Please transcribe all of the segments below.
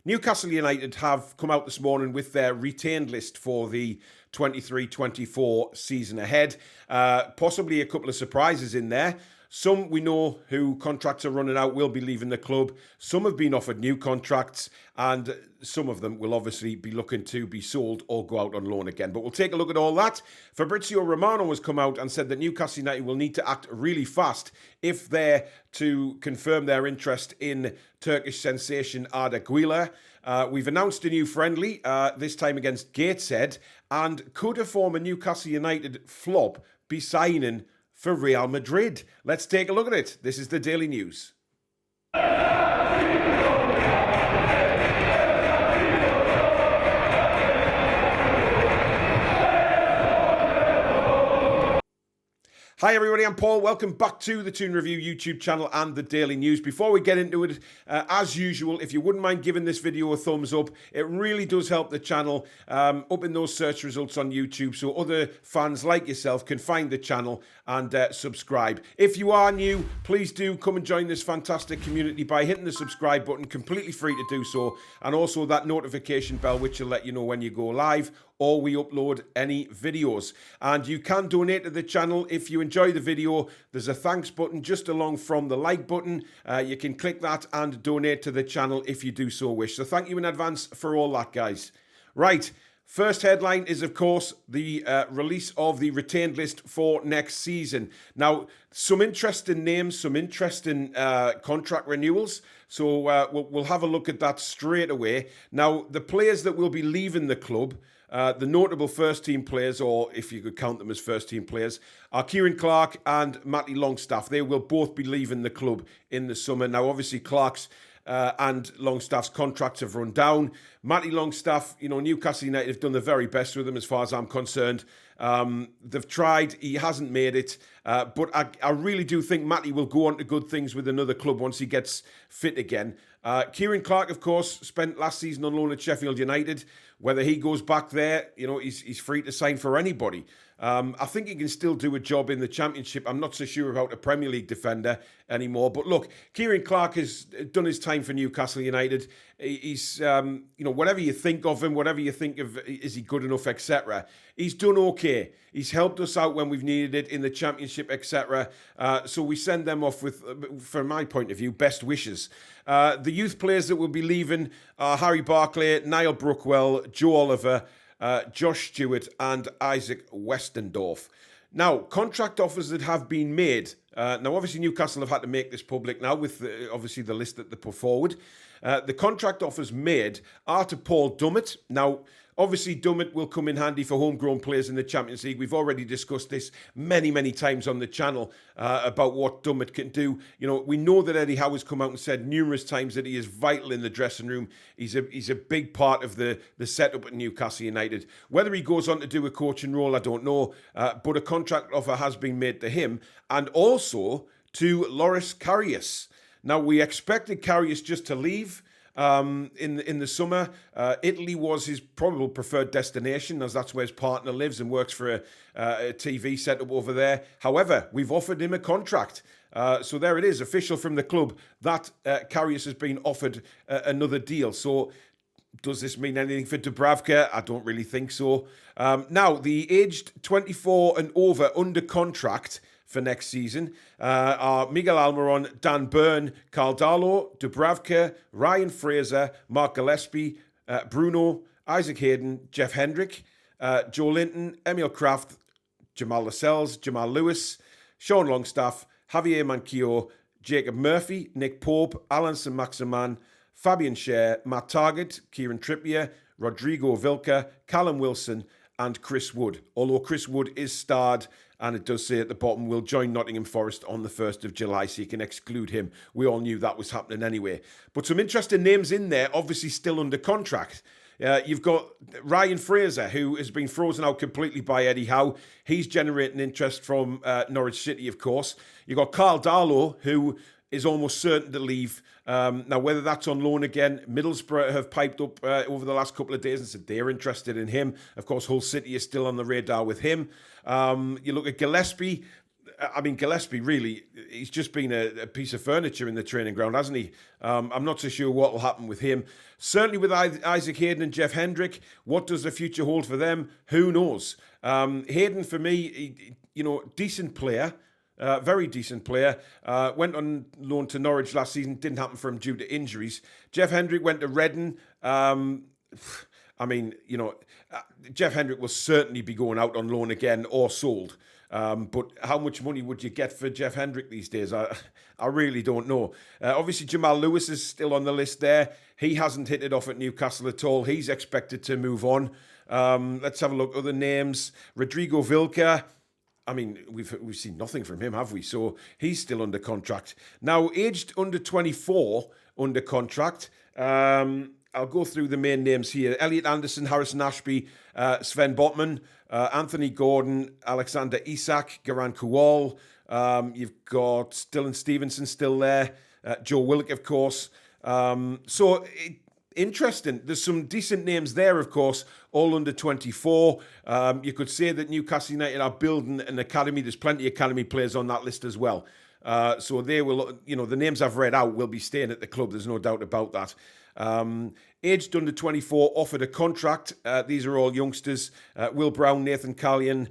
Newcastle United have come out this morning with their retained list for the 23-24 season ahead. Possibly a couple of surprises in there. Some we know who contracts are running out will be leaving the club. Some have been offered new contracts, and some of them will obviously be looking to be sold or go out on loan again. But we'll take a look at all that. Fabrizio Romano has come out and said that Newcastle United will need to act really fast if they're to confirm their interest in Turkish sensation Arda Guler. We've announced a new friendly, this time against Gateshead, and could a former Newcastle United flop be signing for Real Madrid? Let's take a look at it. This is the Daily News. Hi everybody, I'm Paul. Welcome back to the Toon Review YouTube channel and the Daily News. Before we get into it, as usual, if you wouldn't mind giving this video a thumbs up, it really does help the channel up in those search results on YouTube so other fans like yourself can find the channel and subscribe. If you are new, please do come and join this fantastic community by hitting the subscribe button, completely free to do so, and also that notification bell which will let you know when you go live or we upload any videos. And you can donate to the channel if you enjoy the video. There's a thanks button just along from the like button. You can click that and donate to the channel if you do so wish. So thank you in advance for all that, guys. Right, first headline is, of course, the release of the retained list for next season. Now, some interesting names, some interesting contract renewals. So we'll have a look at that straight away. Now, the players that will be leaving the club, the notable first-team players, or if you could count them as first-team players, are Kieran Clark and Matty Longstaff. They will both be leaving the club in the summer. Now, obviously, Clark's and Longstaff's contracts have run down. Matty Longstaff, you know, Newcastle United have done the very best with him as far as I'm concerned. They've tried. He hasn't made it. But I really do think Matty will go on to good things with another club once he gets fit again. Kieran Clark, of course, spent last season on loan at Sheffield United. Whether he goes back there, you know, he's free to sign for anybody. I think he can still do a job in the Championship. I'm not so sure about a Premier League defender anymore. But look, Kieran Clark has done his time for Newcastle United. He's, you know, whatever you think of him, whatever you think of, is he good enough, etc. He's done okay. He's helped us out when we've needed it in the Championship, etc. So we send them off with, from my point of view, best wishes. The youth players that will be leaving are Harry Barclay, Niall Brookwell, Joe Oliver, Josh Stewart and Isaac Westendorf. Now, contract offers that have been made. Now, obviously, Newcastle have had to make this public now with, obviously, the list that they put forward. The contract offers made are to Paul Dummett. Now, obviously, Dummett will come in handy for homegrown players in the Champions League. We've already discussed this many, many times on the channel about what Dummett can do. You know, we know that Eddie Howe has come out and said numerous times that he is vital in the dressing room. He's a big part of the setup at Newcastle United. Whether he goes on to do a coaching role, I don't know. But a contract offer has been made to him and also to Loris Karius. Now, we expected Karius just to leave in the summer. Italy was his probable preferred destination, as that's where his partner lives and works for a TV setup over there. However, we've offered him a contract. So there it is, official from the club that Karius has been offered another deal. So does this mean anything for Dubravka? I don't really think so. Now, the aged 24 and over under contract for next season are Miguel Almiron, Dan Burn, Carl Darlow, Dubravka, Ryan Fraser, Mark Gillespie, Bruno, Isaac Hayden, Jeff Hendrick, Joe Linton, Emil Kraft, Jamal Lascelles, Jamal Lewis, Sean Longstaff, Javier Manquillo, Jacob Murphy, Nick Pope, Alan Saint-Maximin, Fabian Scher, Matt Targett, Kieran Trippier, Rodrigo Vilca, Callum Wilson, and Chris Wood. Although Chris Wood is starred, and it does say at the bottom, will join Nottingham Forest on the 1st of July, so you can exclude him. We all knew that was happening anyway. But some interesting names in there, obviously still under contract. You've got Ryan Fraser, who has been frozen out completely by Eddie Howe. He's generating interest from Norwich City, of course. You've got Carl Darlow, who is almost certain to leave. Now, whether that's on loan again, Middlesbrough have piped up over the last couple of days and said they're interested in him. Of course, Hull City is still on the radar with him. You look at Gillespie. I mean, Gillespie, really, he's just been a piece of furniture in the training ground, hasn't he? I'm not so sure what will happen with him. Certainly with Isaac Hayden and Jeff Hendrick, what does the future hold for them? Who knows? Hayden, for me, decent player. Very decent player. Went on loan to Norwich last season. Didn't happen for him due to injuries. Jeff Hendrick went to Reading. Jeff Hendrick will certainly be going out on loan again or sold. But how much money would you get for Jeff Hendrick these days? I really don't know. Obviously, Jamal Lewis is still on the list there. He hasn't hit it off at Newcastle at all. He's expected to move on. Let's have a look. Other names. Rodrigo Vilca. I mean, we've seen nothing from him, have we? So he's still under contract. Now, aged under 24 under contract. I'll go through the main names here. Elliot Anderson, Harrison Ashby, Sven Botman, Anthony Gordon, Alexander Isak, Garan Kual. You've got Dylan Stevenson still there. Joe Willock, of course. Interesting. There's some decent names there, of course, all under 24. You could say that Newcastle United are building an academy. There's plenty of academy players on that list as well. So they will, the names I've read out will be staying at the club. There's no doubt about that. Aged under 24, offered a contract. These are all youngsters. Will Brown, Nathan Callion,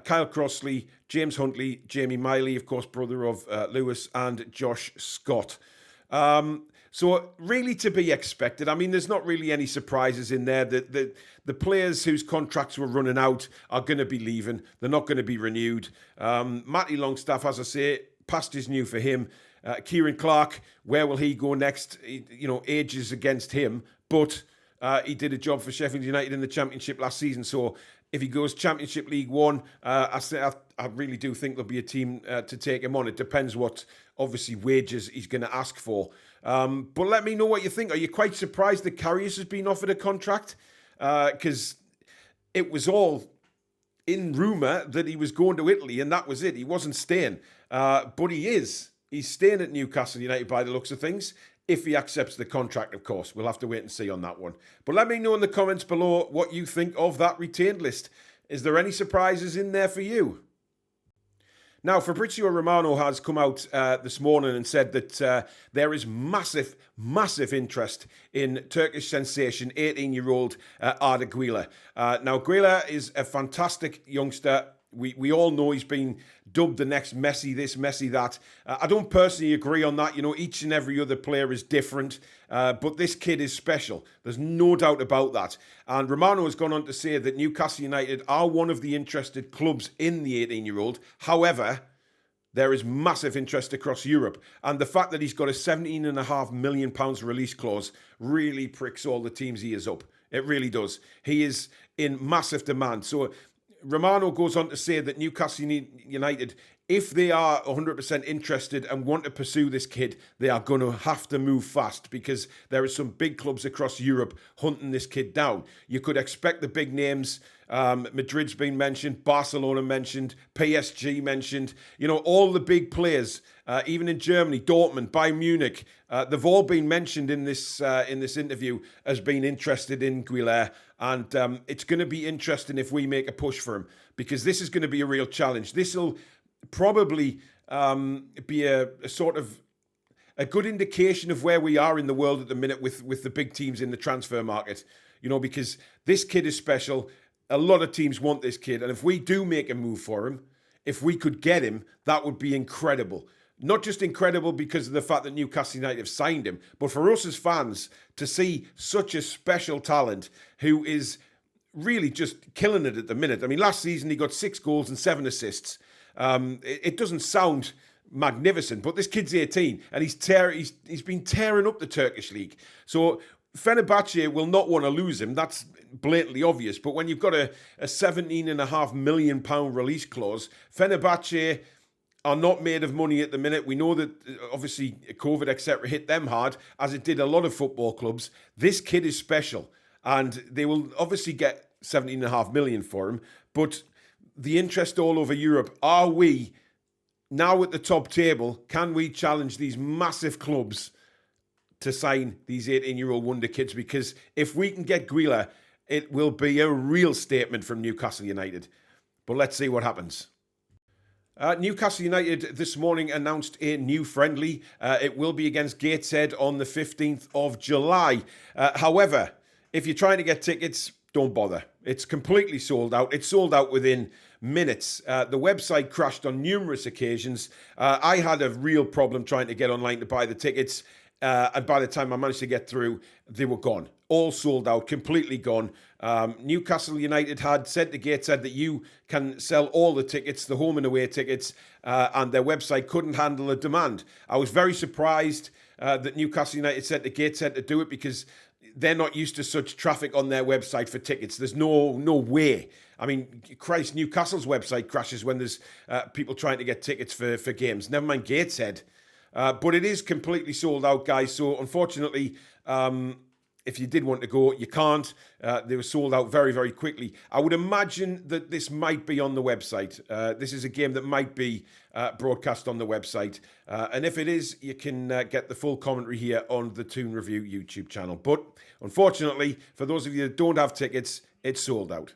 Kyle Crossley, James Huntley, Jamie Miley, of course, brother of Lewis, and Josh Scott. So really to be expected. I mean, there's not really any surprises in there. The players whose contracts were running out are going to be leaving. They're not going to be renewed. Matty Longstaff, as I say, past is new for him. Kieran Clark, where will he go next? Age is against him, but he did a job for Sheffield United in the Championship last season. So if he goes Championship League One, I really do think there'll be a team to take him on. It depends what, obviously, wages he's going to ask for. But let me know what you think. Are you quite surprised that Karius has been offered a contract? Because it was all in rumour that he was going to Italy, and that was it. He wasn't staying. But he is. He's staying at Newcastle United by the looks of things. If he accepts the contract, of course. We'll have to wait and see on that one. But let me know in the comments below what you think of that retained list. Is there any surprises in there for you? Now, Fabrizio Romano has come out this morning and said that there is massive, massive interest in Turkish sensation 18-year-old Arda Guler. Now, Guler is a fantastic youngster. We all know he's been dubbed the next Messi this, Messi that. I don't personally agree on that. Each and every other player is different. But this kid is special. There's no doubt about that. And Romano has gone on to say that Newcastle United are one of the interested clubs in the 18-year-old. However, there is massive interest across Europe. And the fact that he's got a £17.5 million release clause really pricks all the teams he is up. It really does. He is in massive demand. So Romano goes on to say that Newcastle United, if they are 100% interested and want to pursue this kid, they are going to have to move fast because there are some big clubs across Europe hunting this kid down. You could expect the big names. Madrid's been mentioned, Barcelona mentioned, PSG mentioned. All the big players, even in Germany, Dortmund, Bayern Munich, they've all been mentioned in this interview as being interested in Guler. And it's going to be interesting if we make a push for him because this is going to be a real challenge. This will probably be a sort of a good indication of where we are in the world at the minute with the big teams in the transfer market. Because this kid is special. A lot of teams want this kid. And if we do make a move for him, if we could get him, that would be incredible. Not just incredible because of the fact that Newcastle United have signed him, but for us as fans to see such a special talent who is really just killing it at the minute. I mean, last season he got 6 goals and 7 assists. It doesn't sound magnificent, but this kid's 18 and he's been tearing up the Turkish league. So Fenerbahce will not want to lose him. That's blatantly obvious. But when you've got a £17.5 million release clause, Fenerbahce are not made of money at the minute. We know that obviously COVID, etc., hit them hard, as it did a lot of football clubs. This kid is special, and they will obviously get £17.5 million for him. But the interest all over Europe, are we now at the top table? Can we challenge these massive clubs to sign these 18-year-old wonder kids? Because if we can get Guler, it will be a real statement from Newcastle United. But let's see what happens. Newcastle United this morning announced a new friendly. It will be against Gateshead on the 15th of July. However, if you're trying to get tickets, don't bother. It's completely sold out. It's sold out within minutes. The website crashed on numerous occasions. I had a real problem trying to get online to buy the tickets. And by the time I managed to get through, they were gone. All sold out, completely gone. Newcastle United had said to Gateshead that you can sell all the tickets, the home and away tickets, and their website couldn't handle the demand. I was very surprised that Newcastle United said to Gateshead to do it because they're not used to such traffic on their website for tickets. There's no way. I mean, Christ, Newcastle's website crashes when there's people trying to get tickets for games. Never mind Gateshead. But it is completely sold out, guys. So unfortunately, if you did want to go, you can't. They were sold out very, very quickly. I would imagine that this might be on the website. This is a game that might be broadcast on the website. And if it is, you can get the full commentary here on the Toon Review YouTube channel. But unfortunately, for those of you that don't have tickets, it's sold out.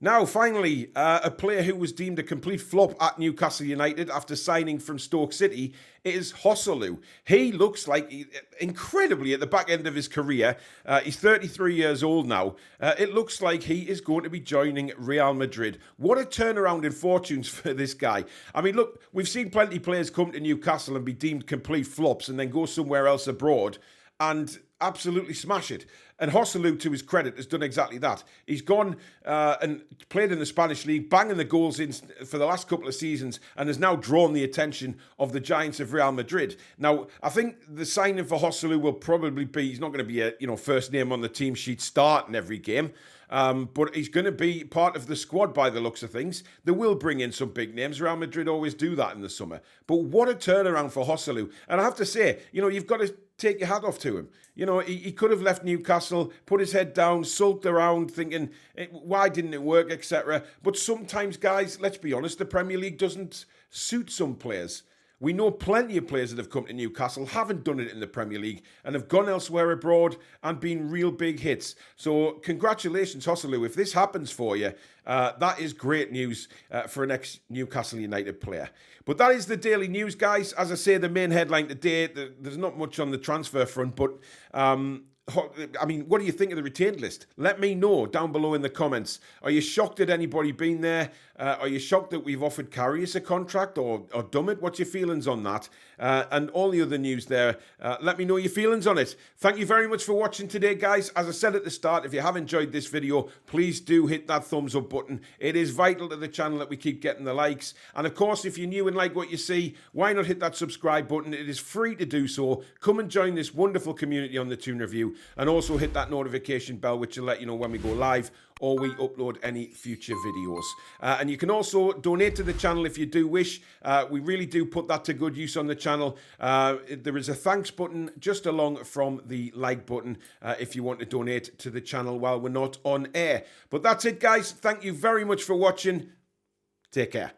Now, finally, a player who was deemed a complete flop at Newcastle United after signing from Stoke City is Joselu. He looks like, incredibly, at the back end of his career. He's 33 years old now. It looks like he is going to be joining Real Madrid. What a turnaround in fortunes for this guy. I mean, look, we've seen plenty of players come to Newcastle and be deemed complete flops and then go somewhere else abroad and absolutely smash it. And Joselu, to his credit, has done exactly that. He's gone and played in the Spanish league, banging the goals in for the last couple of seasons, and has now drawn the attention of the giants of Real Madrid. Now, I think the signing for Joselu will probably be, he's not going to be a first name on the team sheet starting every game. But he's going to be part of the squad by the looks of things. They will bring in some big names. Real Madrid always do that in the summer. But what a turnaround for Joselu. And I have to say, you've got to take your hat off to him. He could have left Newcastle, put his head down, sulked around, thinking, why didn't it work, etc. But sometimes, guys, let's be honest, the Premier League doesn't suit some players. We know plenty of players that have come to Newcastle, haven't done it in the Premier League, and have gone elsewhere abroad and been real big hits. So congratulations, Joselu. If this happens for you, that is great news for an ex-Newcastle United player. But that is the daily news, guys. As I say, the main headline today, there's not much on the transfer front, but I mean, what do you think of the retained list? Let me know down below in the comments. Are you shocked at anybody being there? Are you shocked that we've offered Karius a contract or Dummett? What's your feelings on that? And all the other news there. Let me know your feelings on it. Thank you very much for watching today, guys. As I said at the start, if you have enjoyed this video, please do hit that thumbs up button. It is vital to the channel that we keep getting the likes. And of course, if you're new and like what you see, why not hit that subscribe button? It is free to do so. Come and join this wonderful community on the Toon Review. And also hit that notification bell, which will let you know when we go live or we upload any future videos. And you can also donate to the channel if you do wish. We really do put that to good use on the channel. There is a thanks button just along from the like button if you want to donate to the channel while we're not on air. But that's it, guys. Thank you very much for watching. Take care.